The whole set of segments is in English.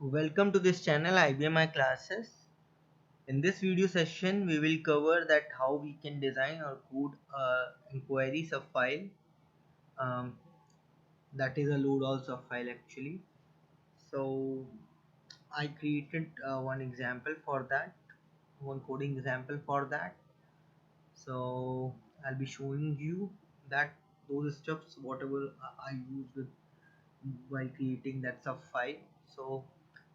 Welcome to this channel IBMI classes. In this video session, we will cover that how we can design or code a inquiry subfile. Um, that is a load all subfile actually. So I created one example for that, one coding example for that. So I'll be showing you that those steps, whatever I use with while creating that subfile. So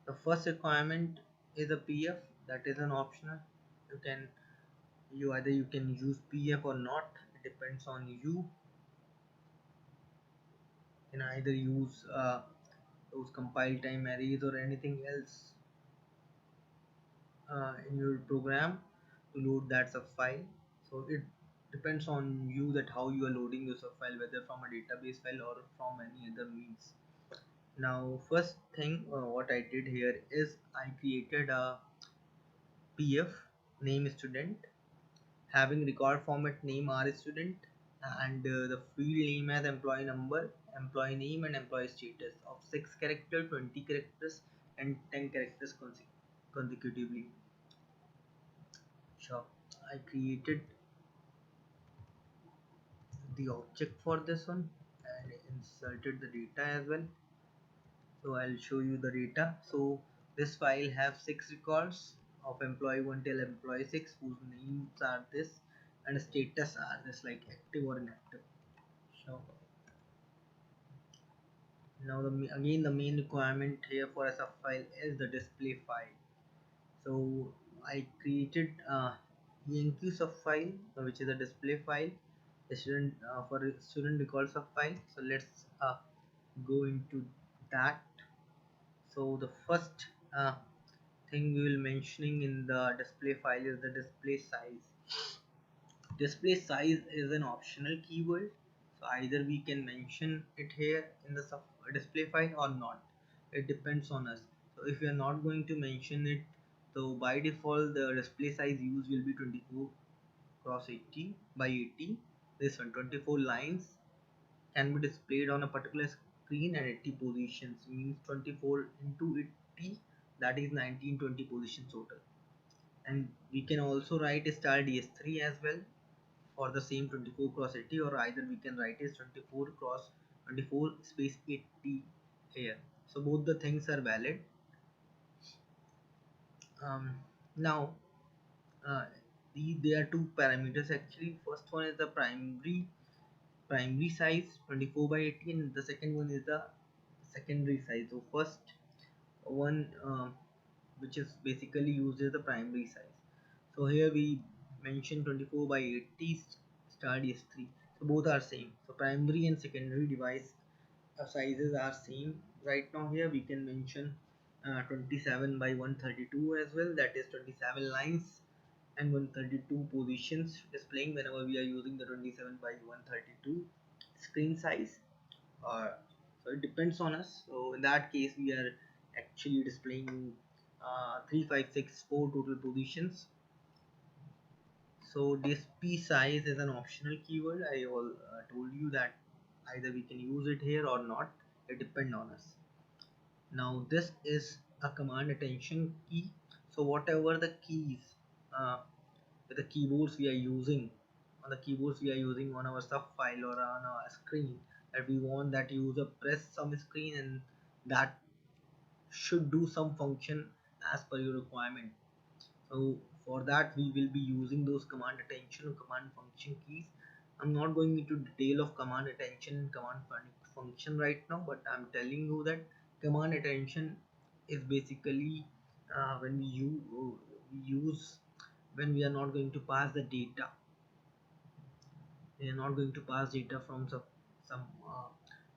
the first requirement is a PF, that is an optional. You can either you can use PF or not. It depends on you. You can either use those compile time arrays or anything else in your program to load that subfile. So it depends on you that how you are loading your subfile, whether from a database file or from any other means. Now first thing what I did here is I created a PF name student having record format name R student and the field name as employee number, employee name and employee status of 6 characters, 20 characters and 10 characters consecutively. Sure. I created the object for this one and inserted the data as well. So I'll show you the data. So this file have 6 records of employee 1 till employee 6 whose names are this and status are this like active or inactive. So now again the main requirement here for a subfile is the display file. So I created enq subfile which is a display file student for student record subfile. So let's go into that. So the first thing we will mentioning in the display file is the display size. Display size is an optional keyword, so either we can mention it here in the display file or not. It depends on us. So if we are not going to mention it, so by default the display size used will be 24 cross 80 by 80. This one 24 lines can be displayed on a particular screen at 80 positions, means 24 into 80, that is 1920 positions total. And we can also write star ds3 as well for the same 24 cross 80, or either we can write as 24 cross 24 space 80 here. So both the things are valid. Now uh, there are two parameters actually. First one is the primary size 24 by 80 and the second one is the secondary size. So first one which is basically used as the primary size. So here we mention 24 by 80 star is 3. So both are same. So primary and secondary device sizes are same. Right now here we can mention 27 by 132 as well, that is 27 lines and 132 positions displaying whenever we are using the 27 by 132 screen size. So it depends on us. So in that case we are actually displaying 3564 total positions. So this p size is an optional keyword. I told you that either we can use it here or not. It depends on us. Now this is a command attention key. So whatever the keys uh, the keyboards we are using on our sub file or on our screen, that we want that user press some screen and that should do some function as per your requirement. So for that we will be using those command attention or command function keys. I'm not going into detail of command attention and command function right now, but I'm telling you that command attention is basically when we use when we are not going to pass the data. We are not going to pass data from some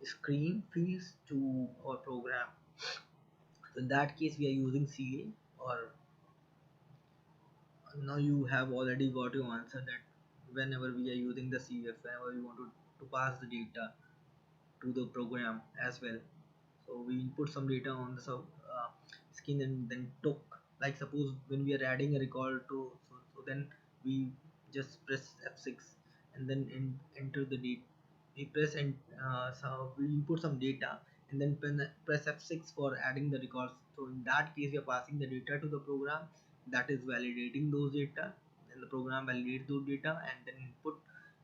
screen fields to our program. So in that case we are using CA. Or now you have already got your answer that whenever we are using the CF, whenever we want to pass the data to the program as well. So we input some data on the screen and then took, like suppose when we are adding a record to, so then we just press F6 and then enter the date. We press and so we input some data and then press F6 for adding the records. So in that case, we are passing the data to the program that is validating those data, and the program validates those data and then input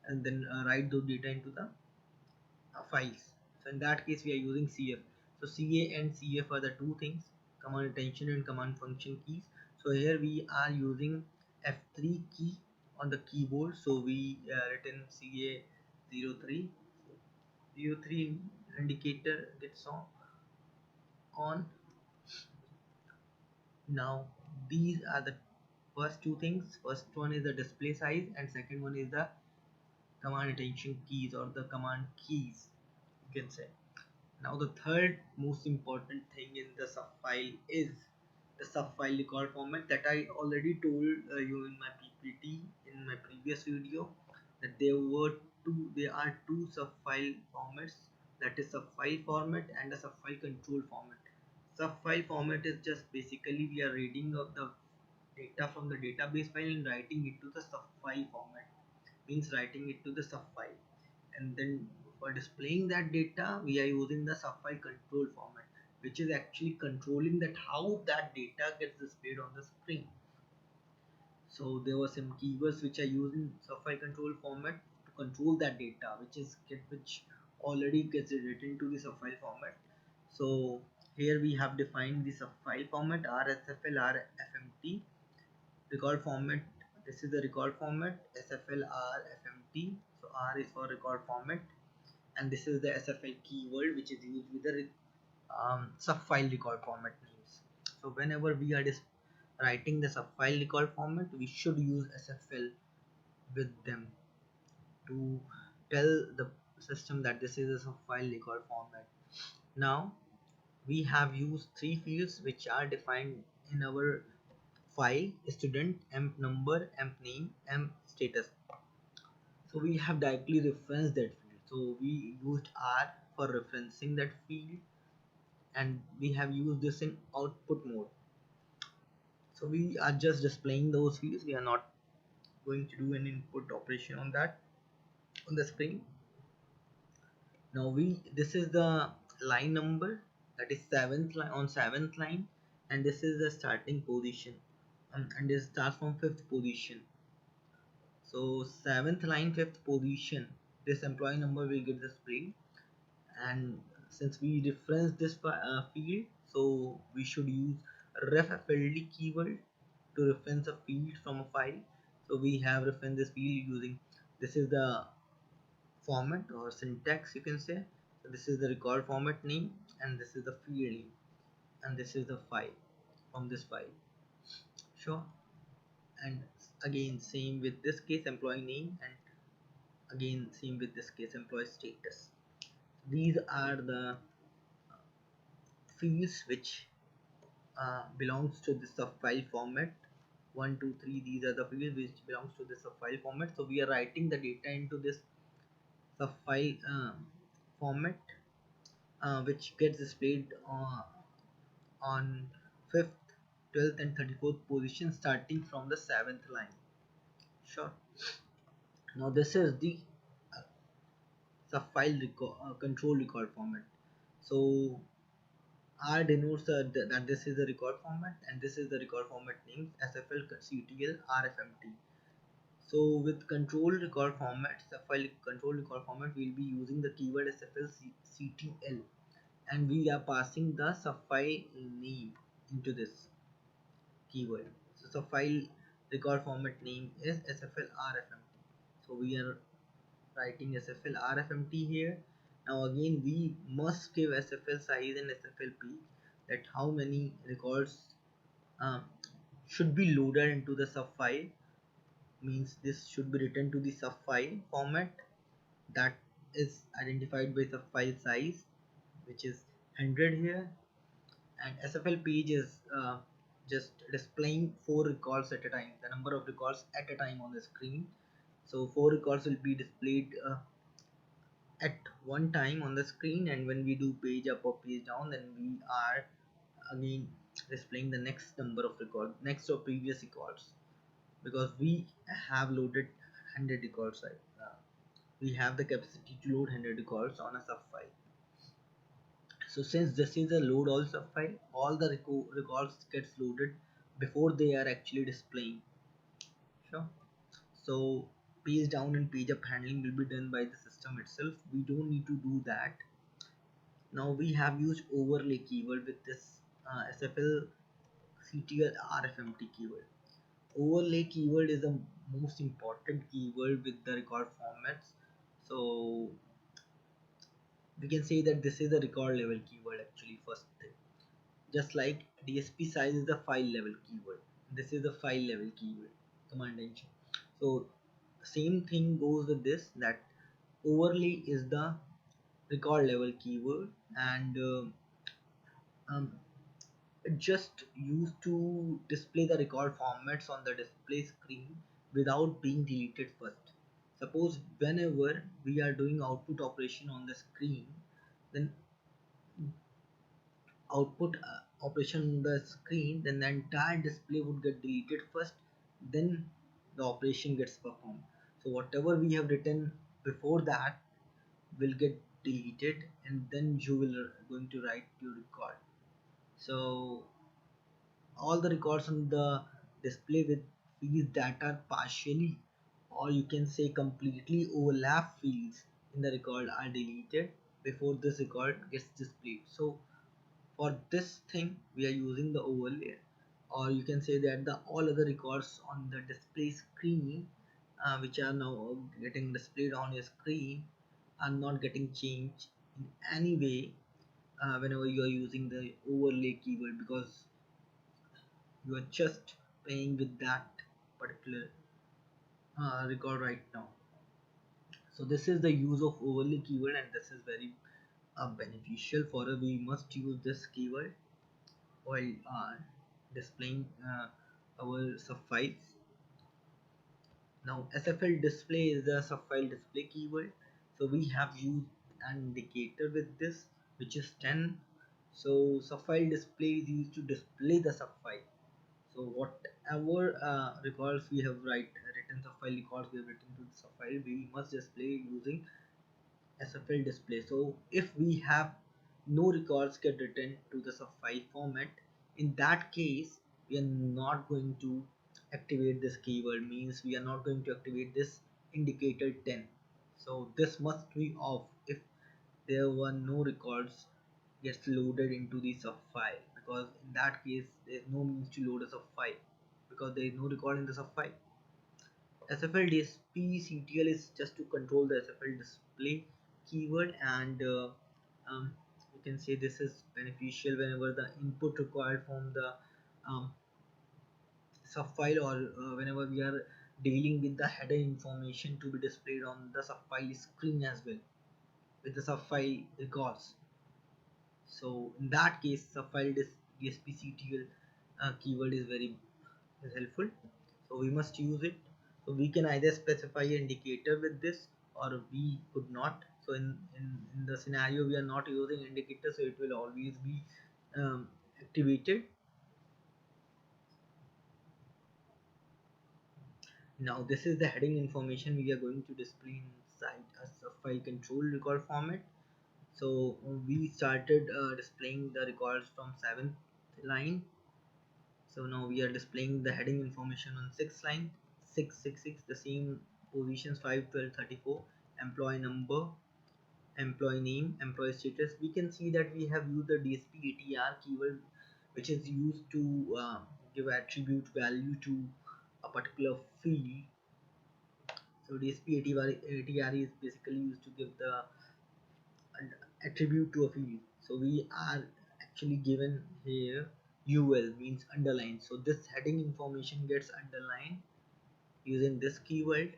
and then write those data into the files. So in that case, we are using CF. So CA and CF are the two things, command attention and command function keys. So here we are using F3 key on the keyboard. So we written CA03. 03 indicator gets on. Now these are the first two things. First one is the display size and second one is the command attention keys or the command keys, you can say. Now the third most important thing in the subfile is the subfile record format that I already told you in my PPT in my previous video, that there are two subfile formats, that is subfile format and a subfile control format. Subfile format is just basically we are reading of the data from the database file and writing it to the subfile format, means writing it to the subfile, and then for displaying that data we are using the subfile control format, which is actually controlling that how that data gets displayed on the screen. So there were some keywords which are used in subfile control format to control that data, which already gets written to the subfile format. So here we have defined the subfile format RSFL RFMT record format. This is the record format SFL RFMT. So R is for record format, and this is the SFL keyword which is used with the subfile record format names. So whenever we are writing the subfile record format, we should use SFL with them to tell the system that this is a subfile record format. Now we have used three fields which are defined in our file: student, emp number, emp name, emp status. So we have directly referenced that field. So we used R for referencing that field, and we have used this in output mode. So we are just displaying those fields. We are not going to do an input operation on that on the screen. Now this is the line number, that is seventh line on seventh line, and this is the starting position, and this starts from fifth position. So seventh line fifth position, this employee number will get displayed, and since we reference this field, so we should use refFLD keyword to reference a field from a file. So we have referenced this field using, this is the format or syntax, you can say. So this is the record format name, and this is the field name, and this is the file from this file. Sure. And again same with this case employee name, and again same with this case employee status. These are the fields which belongs to the subfile format. 1 2 3, these are the fields which belongs to the subfile format. So we are writing the data into this subfile format, which gets displayed on 5th 12th and 34th position starting from the 7th line. Sure. Now this is the uh, subfile control record format. So R denotes that this is the record format, and this is the record format name SFL CTL RFMT. So with control record format, subfile control record format, we'll be using the keyword SFL CTL, and we are passing the subfile name into this keyword. So subfile record format name is SFL RFMT. So we are writing SFL RFMT here. Now again we must give SFL size and SFL peak, that how many records um, should be loaded into the subfile, means this should be written to the subfile format that is identified by subfile size, which is 100 here, and SFL page is just displaying 4 records at a time, the number of records at a time on the screen. So 4 records will be displayed at one time on the screen, and when we do page up or page down, then we are again displaying the next number of records, next or previous records, because we have loaded 100 records right now. We have the capacity to load 100 records on a subfile. So since this is a load all subfile, all the records gets loaded before they are actually displaying. Sure. So page down and page up handling will be done by the system itself. We don't need to do that. Now we have used overlay keyword with this SFL CTL RFMT keyword. Overlay keyword is the most important keyword with the record formats. So we can say that this is a record level keyword actually first thing. Just like DSP size is the file level keyword. This is the file level keyword command engine. So same thing goes with this, that overlay is the record level keyword, and um, it just used to display the record formats on the display screen without being deleted first. Suppose whenever we are doing output operation on the screen, then output operation on the screen, then the entire display would get deleted first, then the operation gets performed. So whatever we have written before that will get deleted, and then you will going to write your record. So all the records on the display with fields that are partially, or you can say completely overlap fields in the record are deleted before this record gets displayed. So for this thing we are using the overlay, or you can say that the all other records on the display screen which are now getting displayed on your screen are not getting changed in any way whenever you are using the overlay keyword, because you are just playing with that particular record right now. So this is the use of overlay keyword, and this is very beneficial for us. We must use this keyword while displaying our subfiles. Now SFL display is the subfile display keyword. So we have used an indicator with this, which is 10. So subfile display is used to display the subfile. So whatever records we have written subfile records we have written to the subfile, we must display using SFL display. So if we have no records get written to the subfile format, in that case we are not going to activate this keyword, means we are not going to activate this indicator 10. So this must be off if there were no records gets loaded into the subfile, because in that case there is no means to load a subfile because there is no record in the subfile. SFL DSP CTL is just to control the SFL display keyword, and you can say this is beneficial whenever the input required from the um, subfile, or whenever we are dealing with the header information to be displayed on the subfile screen as well with the subfile records. So in that case subfile DSP keyword is very helpful, so we must use it. So we can either specify an indicator with this, or we could not. So in the scenario we are not using indicator, so it will always be activated. Now this is the heading information we are going to display inside a subfile control record format. So we started displaying the records from 7th line. So now we are displaying the heading information on 6th line, 666, the same positions 5, 12, 34, employee number, employee name, employee status. We can see that we have used the DSP ATR keyword, which is used to give attribute value to a particular field. So DSP ATR is basically used to give the attribute to a field. So we are actually given here UL, means underline. So this heading information gets underlined using this keyword.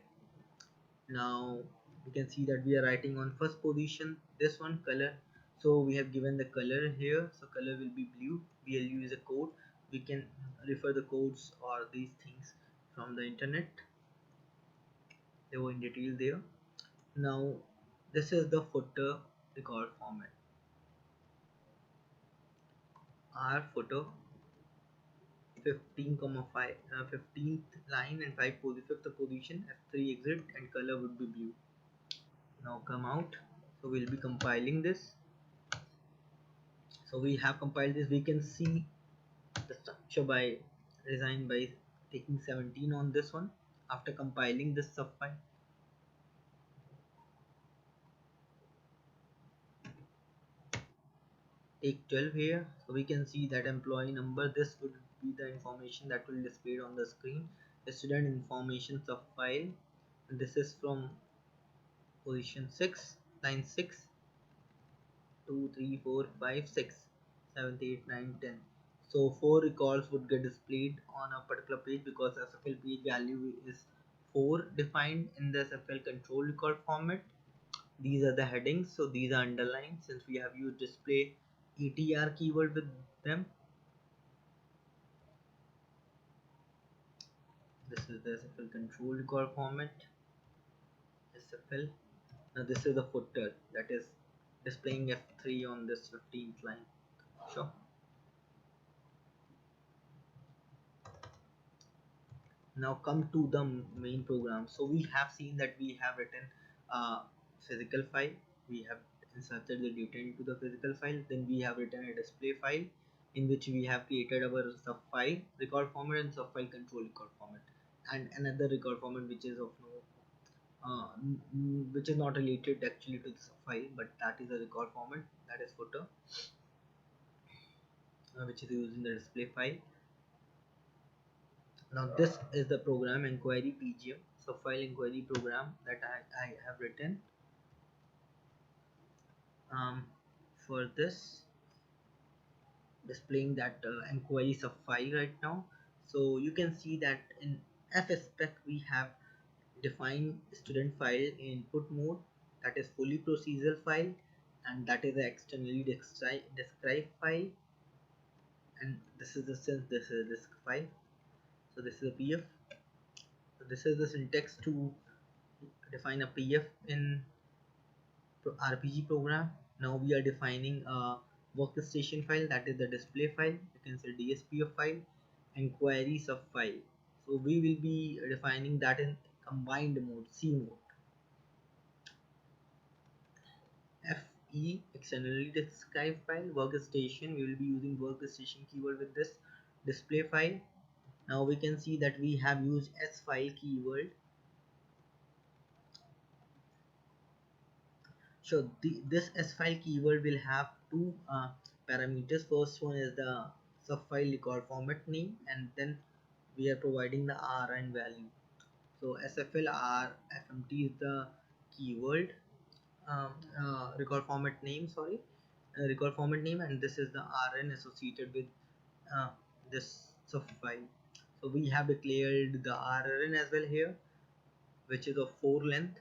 Now we can see that we are writing on first position, this one color. So we have given the color here, so color will be blue. We'll use a code. We can refer the codes or these things from the internet, they were in detail there. Now this is the footer record format. Our footer 15 comma 5 15th line and 5th position, F3 exit, and color would be blue. Now come out. So we'll be compiling this. So we have compiled this. We can see the structure by design by taking 17 on this one. After compiling this subfile, take 12 here. So we can see that employee number, this would be the information that will display on the screen. The student information subfile, this is from position 6, line 6, 2, 3, 4, 5, 6, 7, 8, 9, 10. So 4 records would get displayed on a particular page because SFL page value is 4 defined in the SFL control record format. These are the headings, so these are underlined since we have used display ETR keyword with them. This is the SFL control record format. SFL. Now this is the footer that is displaying F3 on this 15th line. Sure. Now come to the main program. So we have seen that we have written a physical file, we have inserted the data into the physical file, then we have written a display file in which we have created our subfile record format and subfile control record format, and another record format which is of no which is not related actually to the subfile, but that is a record format, that is footer, which is used in the display file. Now this is the program inquiry PGM, subfile inquiry program that I have written for this, displaying that inquiry subfile right now. So you can see that in fspec we have defined student file in input mode, that is fully procedural file, and that is the externally described file, and this is the sense, this is this file. So this is a pf. So this is the syntax to define a pf in RPG program. Now we are defining a workstation file, that is the display file, you can say DSPF file, inquiry subfile. So we will be defining that in combined mode, C mode. FE, externally described file, workstation, we will be using workstation keyword with this display file. Now we can see that we have used S file keyword. So this S file keyword will have two parameters. First one is the subfile record format name, and then we are providing the RN value. So SFL RFMT is the keyword record format name. Sorry, record format name, and this is the RN associated with uh, this subfile. So we have declared the RN as well here, which is of 4 length.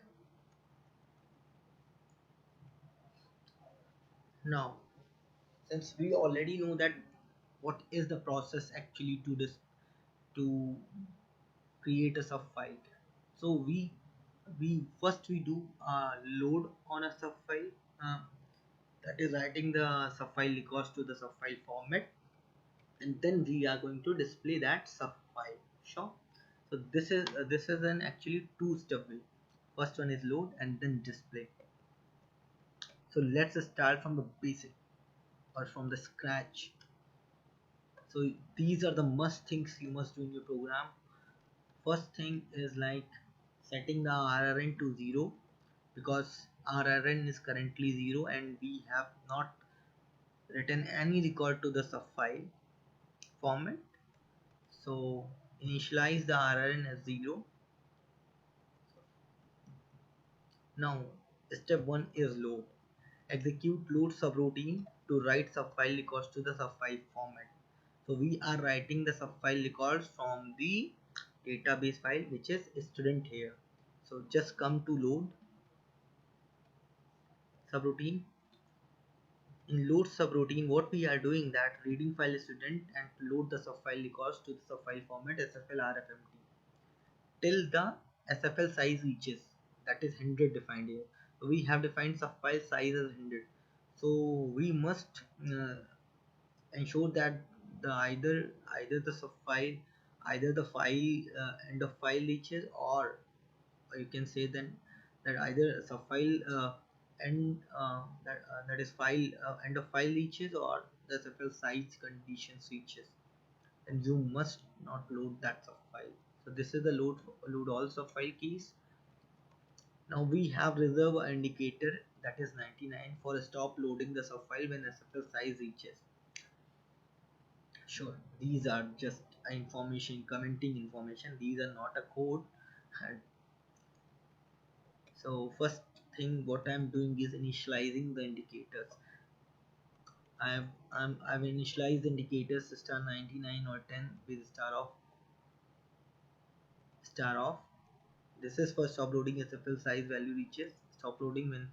Now, since we already know that what is the process actually to this, to create a subfile, so we first we do load on a subfile, uh, that is writing the subfile records to the subfile format, and then we are going to display that subfile. Sure. So this is an actually two-step way. First one is load and then display. So let's start from the basic or from the scratch. So these are the must things you must do in your program. First thing is like setting the RRN to 0, because RRN is currently 0 and we have not written any record to the subfile format. So initialize the RRN as 0. Now step 1 is load. Execute load subroutine to write subfile records to the subfile format. So we are writing the subfile records from the database file, which is student here. So just come to load subroutine. In load subroutine, what we are doing that reading file student and load the subfile records to the subfile format SFL RFMT till the SFL size reaches, that is 100 defined here. So we have defined subfile size as 100. So we must ensure that the either the subfile, either the file end of file reaches, or you can say then that either subfile end that is file end of file reaches, or the SFL size condition switches, and you must not load that subfile. So this is the load all subfile keys. Now we have reserve indicator, that is 99, for stop loading the subfile when SFL size reaches. Sure, these are just information, commenting information. These are not a code. And so first thing what I'm doing is initializing the indicators. I've initialized the indicators star 99 or 10 with star off. This is for stop loading SFL size value reaches. Stop loading when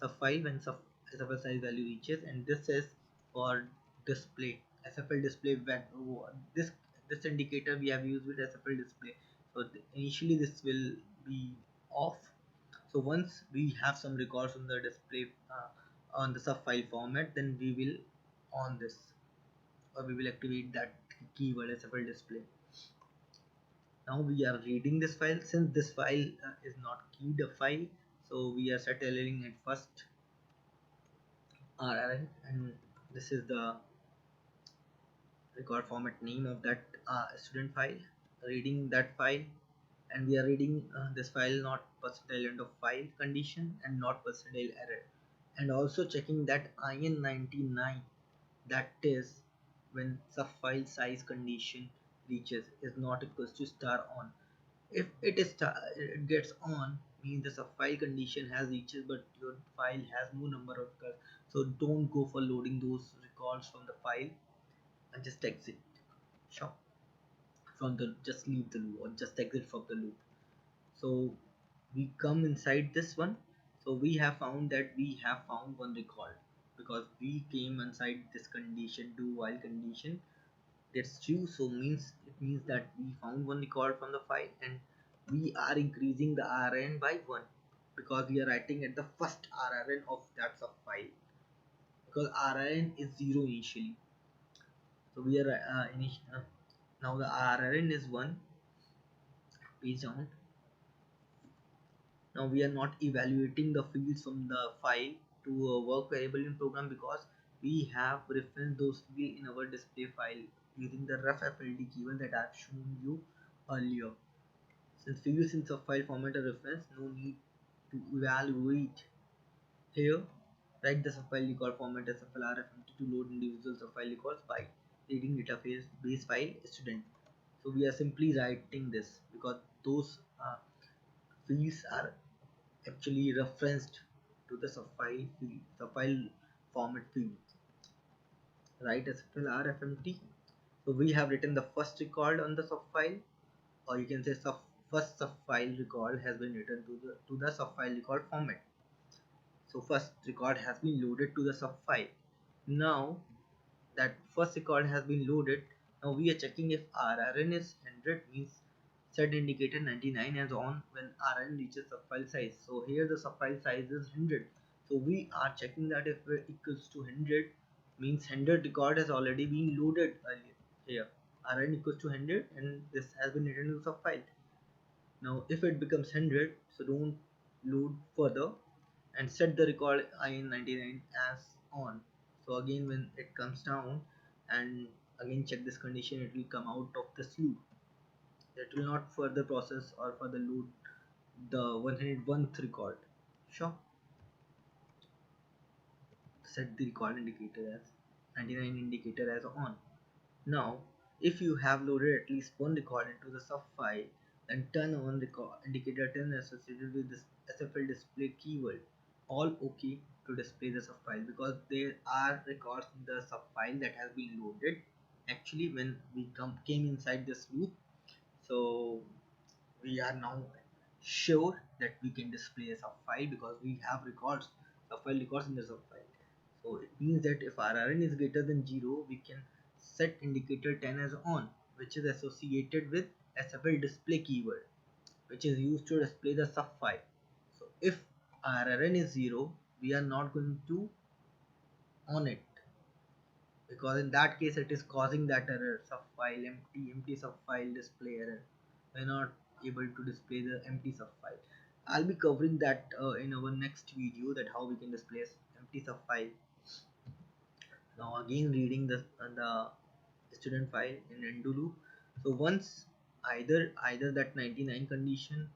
subfile when SFL size value reaches, and this is for display SFL display. This this indicator we have used with SFL display. So initially this will be off. So once we have some records on the display on the subfile format, then we will on this, or we will activate that keyword SFL display. Now we are reading this file. Since this file is not keyed a file, so we are settling at first RRN, and this is the record format name of that student file. Reading that file, and we are reading this file not percentile end of file condition and not percentile error, and also checking that IN99, that is when subfile size condition reaches is not equals to star on. If it is it gets on, means the subfile condition has reaches but your file has no number of records. So don't go for loading those records from the file, and just exit. Sure, from the just leave the loop or just exit from the loop. So we come inside this one. So we have found that we have found one record because we came inside this condition, do while condition. That's true, so it means that we found one record from the file, and we are increasing the RN by 1 because we are writing at the first RN of that sub file, because RN is 0 initially. So we are now the RN is 1 page down. Now we are not evaluating the fields from the file to a work variable in program, because we have referenced those fields in our display file using the rough FLD keyword that I have shown you earlier. Since fields in subfile format are referenced, no need to evaluate here. Write the subfile record format as subfile to load individual subfile records by reading database base file student. So we are simply writing this because those fields are actually referenced to the subfile format field. Write SFL RFMT. So we have written the first record on the subfile, or you can say first subfile record has been written to the subfile record format. So first record has been loaded to the subfile. Now that first record has been loaded, now we are checking if RRN is 100, means set indicator 99 as on when RN reaches subfile size. So here the subfile size is 100. So we are checking that if it equals to 100, means 100 record has already been loaded earlier. Here RN equals to 100 and this has been written to the subfile. Now if it becomes 100, so don't load further and set the record IN99 as on. So again when it comes down and again check this condition, it will come out of this loop. It will not further process or further load the 101th record. Sure. Set the record indicator as 99 indicator as on. Now if you have loaded at least one record into the subfile, then turn on record indicator 10 associated with this SFL display keyword all okay to display the subfile, because there are records in the subfile that has been loaded actually when we came inside this loop. So we are now sure that we can display a subfile because we have records, subfile records in the subfile. So it means that if RRN is greater than 0, we can set indicator 10 as on, which is associated with SFL display keyword, which is used to display the subfile. So if RRN is 0, we are not going to on it, because in that case it is causing that error, subfile empty subfile display error. We're not able to display the empty subfile. I'll be covering that in our next video, that how we can display empty subfile. Now again reading the student file in undo loop. So once either that 99 condition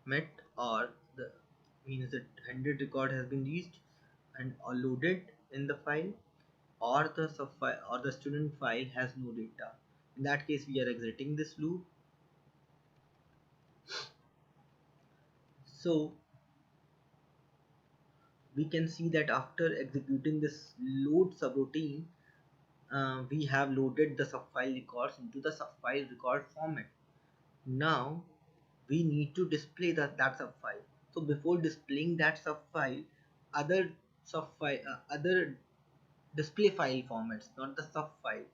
met, or the means that 100 record has been reached and or loaded in the file, or the subfile or the student file has no data. In that case, we are exiting this loop. So we can see that after executing this load subroutine, we have loaded the subfile records into the subfile record format. Now we need to display that subfile. So before displaying that subfile, other display file formats, not the subfile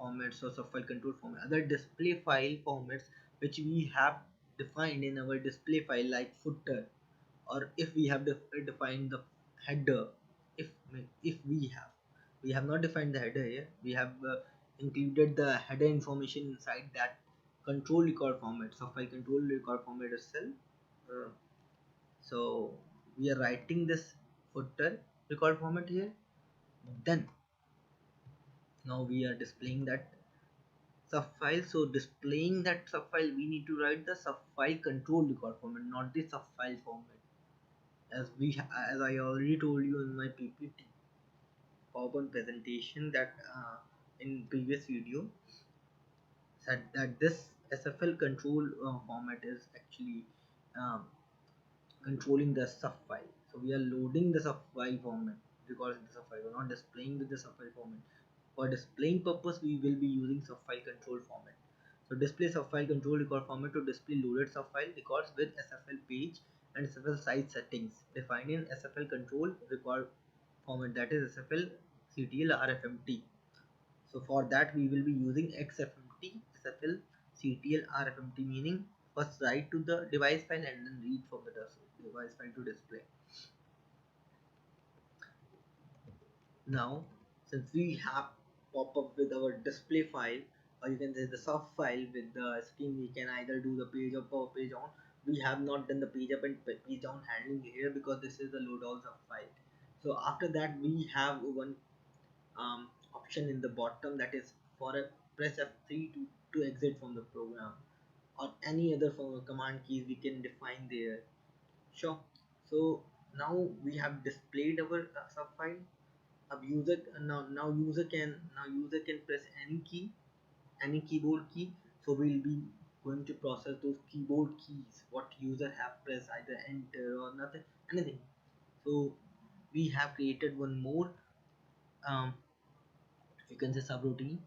formats or subfile control format, other display file formats which we have defined in our display file, like footer, or if we have defined the header. If we have not defined the header here, we have included the header information inside that control record format, subfile control record format itself. uh, so we are writing this footer record format here. Then now we are displaying that subfile. So displaying that subfile, we need to write the subfile control record format, not the subfile format. As I already told you in my PPT PowerPoint presentation, that in previous video, said that this SFL control format is actually um, controlling the subfile. So we are loading the subfile format because the subfile, we're not displaying with the subfile format. For displaying purpose, we will be using subfile control format. So display subfile control record format to display loaded subfile records with SFL page and SFL size settings defined in SFL control record format, that is SFL CTL RFMT. So for that we will be using XFMT, SFL CTL RFMT, meaning first write to the device file and then read from the device file to display. Now since we have pop up with our display file, or you can say the sub file with the screen, we can either do the page up or page down. We have not done the page up and page down handling here because this is the load all sub file. So after that we have one option in the bottom, that is for a press F3 to exit from the program, or any other form of command keys we can define there. Sure. So now we have displayed our subfile. A user now user can press any key, any keyboard key. So we'll be going to process those keyboard keys what user have pressed, either enter or nothing, anything. So we have created one more um, you can say subroutine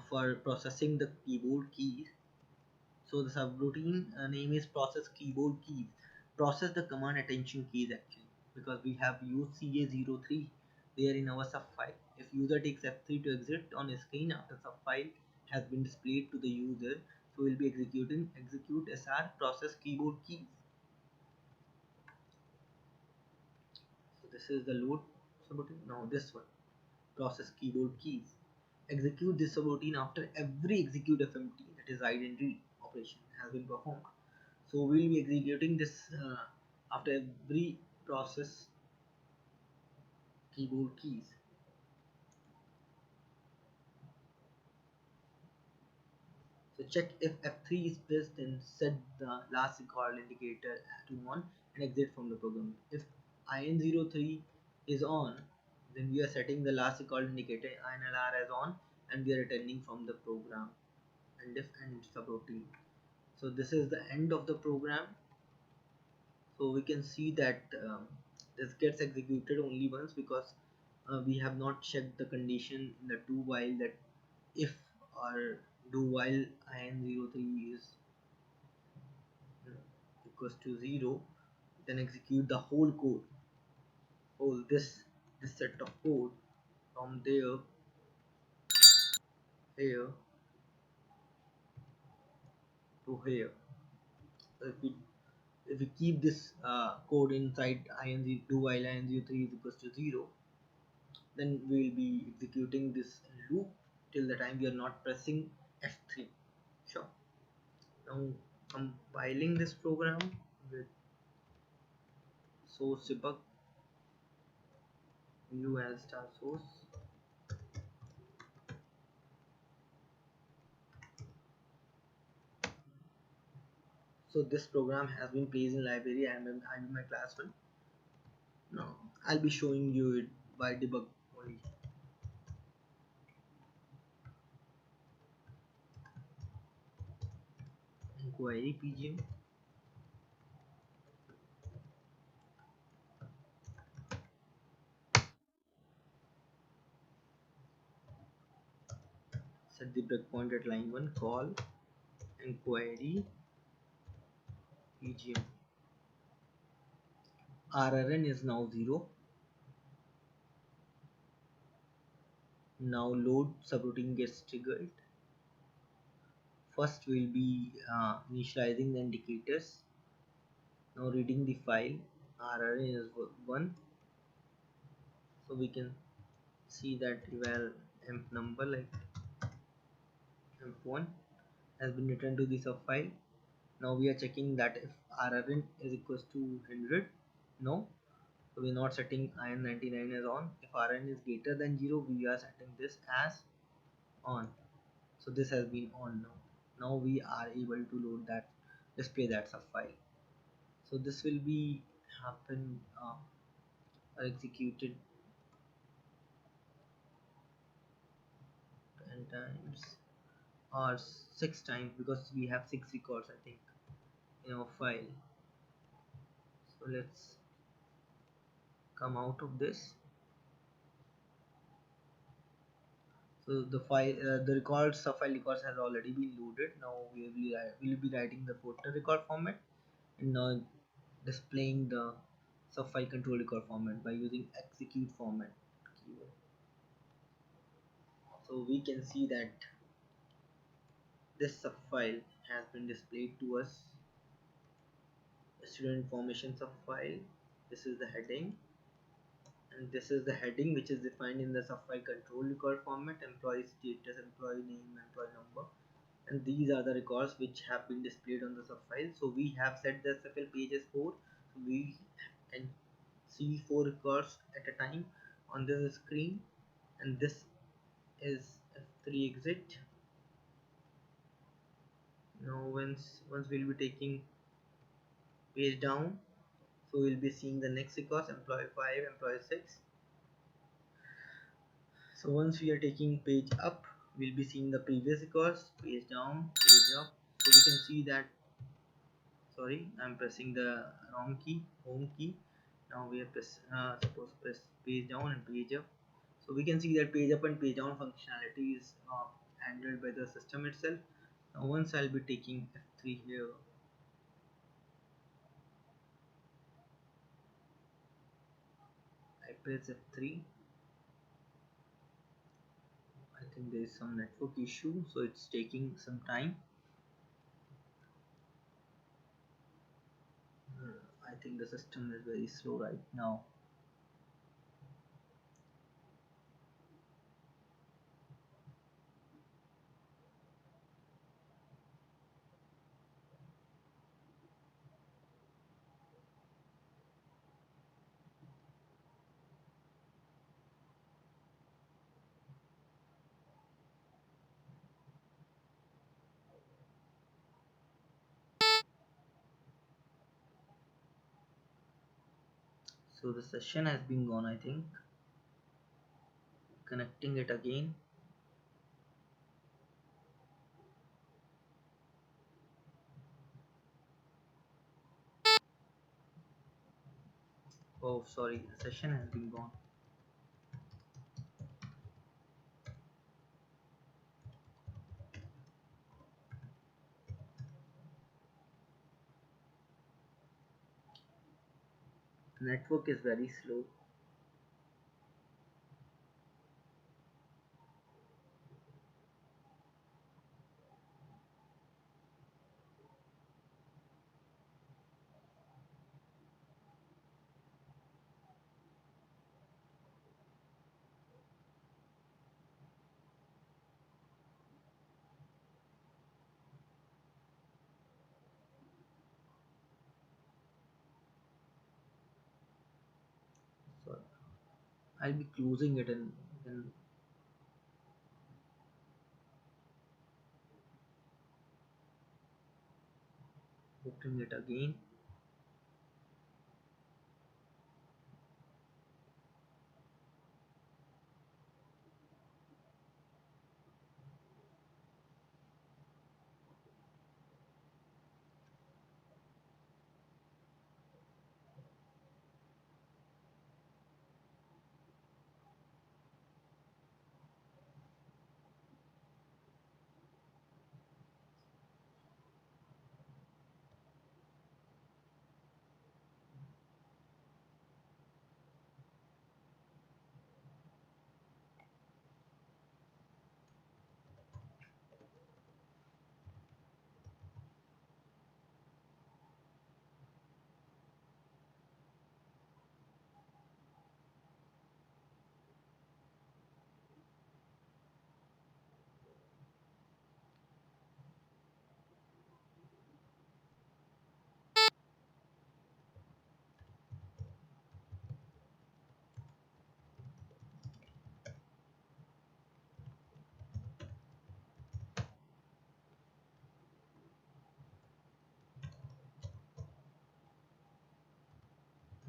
for processing the keyboard keys. So the subroutine name is process keyboard keys. Process the command attention keys actually, because we have used CA03 there in our subfile. If user takes F3 to exit on a screen after subfile has been displayed to the user, so we'll be execute SR process keyboard keys. So this is the load subroutine. Now this one, process keyboard keys. Execute this subroutine after every execute FMT, that is write and read operation, has been performed. So we'll be executing this after every process keyboard keys. So check if F3 is pressed, then set the last record indicator to 1 and exit from the program. If IN03 is on, then we are setting the last record indicator INLR as on and we are returning from the program. And if end subroutine. So this is the end of the program. So we can see that this gets executed only once, because we have not checked the condition in the do while, that if our do while in03 is equals to 0, then execute the whole code, whole this set of code from there, here to here. So if we keep this code inside ing do while ing03 is equals to 0, then we will be executing this loop till the time we are not pressing F3. Sure. Now compiling this program with source debug. view as star source. So this program has been placed in library. I'm in my class one. Now I'll be showing you it by debug only. Inquiry PGM. Set the breakpoint at line 1. Call inquiry PGM. RRN is now 0. Now load subroutine gets triggered. First we'll be initializing the indicators. Now reading the file. RRN is 1. So we can see that eval emp number like emp1 has been returned to the subfile. Now we are checking that if RRN is equals to 100. No. So we're not setting IN99 as on. If RN is greater than 0, we are setting this as on. So this has been on now. Now we are able to load that, display that subfile. So this will be happen or executed 10 times or 6 times because we have 6 records I think in our file. So let's come out of this. So the file, the records, subfile records has already been loaded. Now we'll be writing the footer record format and now displaying the subfile control record format by using execute format keyword. So we can see that this subfile has been displayed to us. Student information subfile. This is the heading, and this is the heading which is defined in the subfile control record format. Employee status, employee name, employee number, and these are the records which have been displayed on the subfile. So we have set the subfile page as 4. So we can see 4 records at a time on this screen, and this is F3 exit. Now once we'll be taking page down, so we'll be seeing the next records, employee 5, employee 6. So once we are taking page up, we'll be seeing the previous records, page down, page up. So we can see that, sorry, I'm pressing the wrong key, home key. Now we are supposed to press page down and page up. So we can see that page up and page down functionality is handled by the system itself. Now once I'll be taking F3 here, I press F3. I think there is some network issue, so it's taking some time. I think the system is very slow right now. So the session has been gone, I think. Connecting it again. Oh, sorry, the session has been gone. The network is very slow. I'll be closing it and opening it again.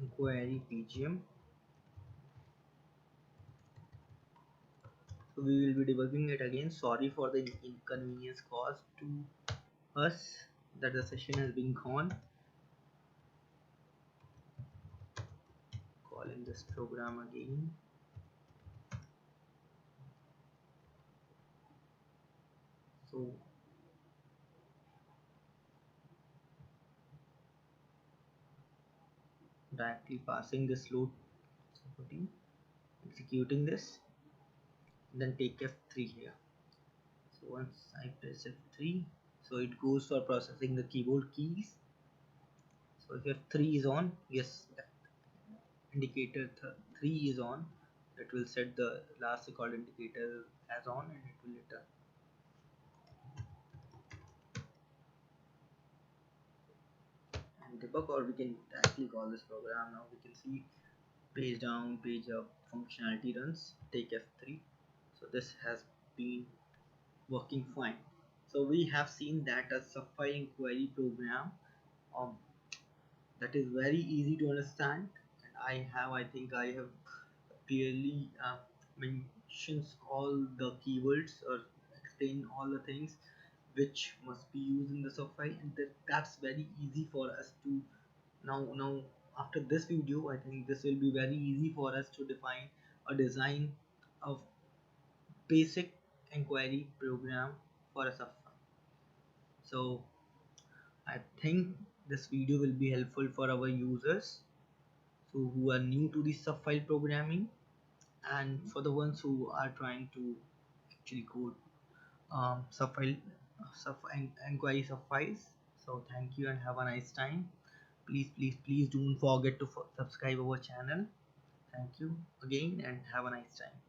Inquiry PGM. So we will be debugging it again. Sorry for the inconvenience caused to us that the session has been gone. Calling this program again. So directly passing this load subroutine, executing this, then take F3 here. So once I press F3, so it goes for processing the keyboard keys. So if F3 is on, yes, indicator 3 is on, it will set the last record indicator as on and it will return. And debug, or we can directly call this program. Now we can see page down, page up functionality runs, take F3. So this has been working fine. So we have seen that a Subfile Enquiry program um, that is very easy to understand, and I think I have clearly mentions all the keywords or explain all the things which must be used in the Subfile, and that's very easy for us to now after this video. I think this will be very easy for us to define a design of basic inquiry program for a Subfile. So I think this video will be helpful for our users so who are new to the subfile programming, and for the ones who are trying to actually code subfile inquiry subfiles. So thank you and have a nice time. Please don't forget to subscribe our channel. Thank you again and have a nice time.